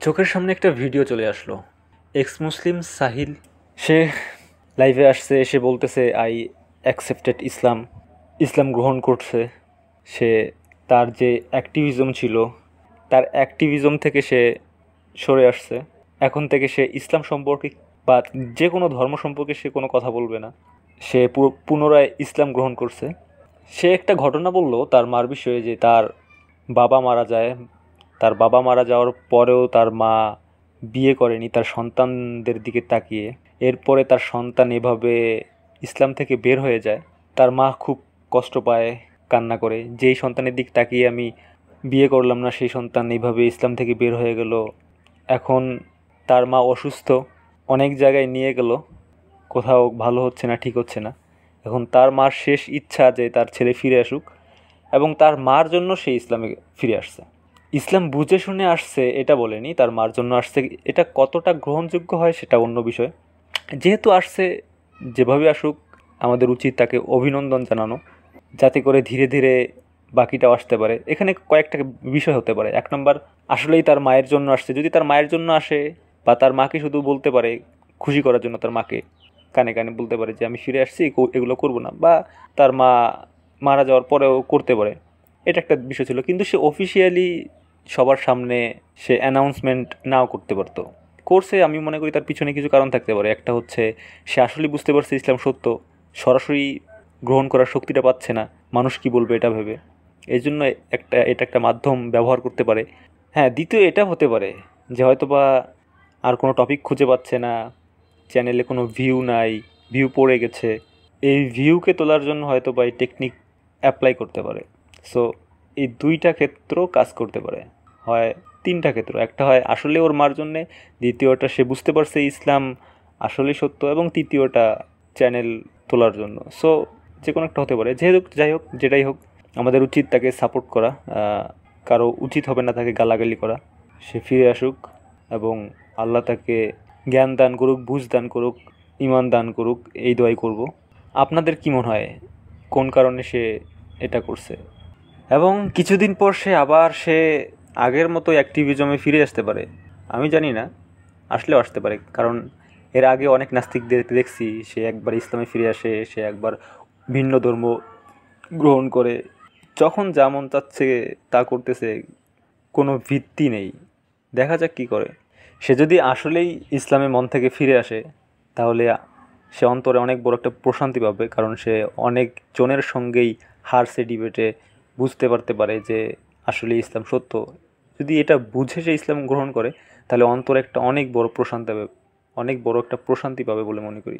চোখের সামনে একটা ভিডিও চলে আসলো। এক্স মুসলিম সাহিল, সে লাইভে আসছে, এসে বলতেছে আই অ্যাকসেপ্টেড ইসলাম, ইসলাম গ্রহণ করছে। সে তার যে অ্যাক্টিভিজম ছিল, তার অ্যাক্টিভিজম থেকে সে সরে আসছে। এখন থেকে সে ইসলাম সম্পর্কে বা যে কোনো ধর্ম সম্পর্কে সে কোনো কথা বলবে না। সে পুনরায় ইসলাম গ্রহণ করছে। সে একটা ঘটনা বলল তার মার বিষয়ে, যে তার বাবা মারা যায়। তার বাবা মারা যাওয়ার পরেও তার মা বিয়ে করেনি তার সন্তানদের দিকে তাকিয়ে। এরপরে তার সন্তান এভাবে ইসলাম থেকে বের হয়ে যায়। তার মা খুব কষ্ট পায়, কান্না করে, যেই সন্তানের দিক তাকিয়ে আমি বিয়ে করলাম না, সেই সন্তান এইভাবে ইসলাম থেকে বের হয়ে গেল। এখন তার মা অসুস্থ, অনেক জায়গায় নিয়ে গেল, কোথাও ভালো হচ্ছে না, ঠিক হচ্ছে না। এখন তার মার শেষ ইচ্ছা যে তার ছেলে ফিরে আসুক, এবং তার মার জন্য সে ইসলামে ফিরে আসছে। ইসলাম বুঝে শুনে আসছে এটা বলেনি, তার মার জন্য আসছে। এটা কতটা গ্রহণযোগ্য হয় সেটা অন্য বিষয়। যেহেতু আসছে, যেভাবে আসুক, আমাদের উচিত তাকে অভিনন্দন জানানো, যাতে করে ধীরে ধীরে বাকিটাও আসতে পারে। এখানে কয়েকটা বিষয় হতে পারে। এক নম্বর, আসলেই তার মায়ের জন্য আসছে। যদি তার মায়ের জন্য আসে, বা তার মাকে শুধু বলতে পারে খুশি করার জন্য, তার মাকে কানে কানে বলতে পারে যে আমি ফিরে আসছি, এগুলো করব না, বা তার মা মারা যাওয়ার পরেও করতে পারে, এটা একটা বিষয় ছিল। কিন্তু সে অফিসিয়ালি সবার সামনে সে অ্যানাউন্সমেন্ট নাও করতে পারতো। করছে, আমি মনে করি তার পিছনে কিছু কারণ থাকতে পারে। একটা হচ্ছে, সে আসলেই বুঝতে পারছে ইসলাম সত্য, সরাসরি গ্রহণ করার শক্তিটা পাচ্ছে না, মানুষ কি বলবে এটা ভেবে। এই জন্য এটা একটা মাধ্যম ব্যবহার করতে পারে। হ্যাঁ, দ্বিতীয় এটা হতে পারে যে হয়তোবা আর কোনো টপিক খুঁজে পাচ্ছে না, চ্যানেলে কোনো ভিউ নাই, ভিউ পড়ে গেছে। এই ভিউকে তোলার জন্য হয়তোবা এই টেকনিক অ্যাপ্লাই করতে পারে। সো এই দুইটা ক্ষেত্র কাজ করতে পারে, হয় তিনটা ক্ষেত্র। একটা হয় আসলে ওর মার জন্যে, দ্বিতীয়টা সে বুঝতে পারছে ইসলাম আসলেই সত্য, এবং তৃতীয়টা চ্যানেল তোলার জন্য। সো যে কোনো একটা হতে পারে। যেহেতু যাই হোক, যেটাই হোক, আমাদের উচিত তাকে সাপোর্ট করা। কারো উচিত হবে না তাকে গালাগালি করা। সে ফিরে আসুক, এবং আল্লাহ তাকে জ্ঞান দান করুক, বুঝ দান করুক, ইমান দান করুক, এই দোয়াই করব। আপনাদের কি মনে হয় কোন কারণে সে এটা করছে? এবং কিছুদিন পর সে আগের মতো অ্যাক্টিভিজমে ফিরে আসতে পারে। আমি জানি না, আসলেও আসতে পারে। কারণ এর আগে অনেক নাস্তিকদের দেখছি, সে একবার ইসলামে ফিরে আসে, সে একবার ভিন্ন ধর্ম গ্রহণ করে, যখন যা মন চাচ্ছে তা করতেছে, কোনো ভিত্তি নেই। দেখা যাক কী করে। সে যদি আসলেই ইসলামে মন থেকে ফিরে আসে, তাহলে সে অন্তরে অনেক বড় একটা প্রশান্তি পাবে। কারণ সে অনেক জনের সঙ্গেই হারছে ডিবেটে, বুঝতে পারতে পারে যে আসলে ইসলাম সত্য। যদি এটা বুঝে সে ইসলাম গ্রহণ করে, তাহলে অন্তরে একটা অনেক বড় প্রশান্তি পাবে, অনেক বড় একটা প্রশান্তি পাবে বলে মনে করি।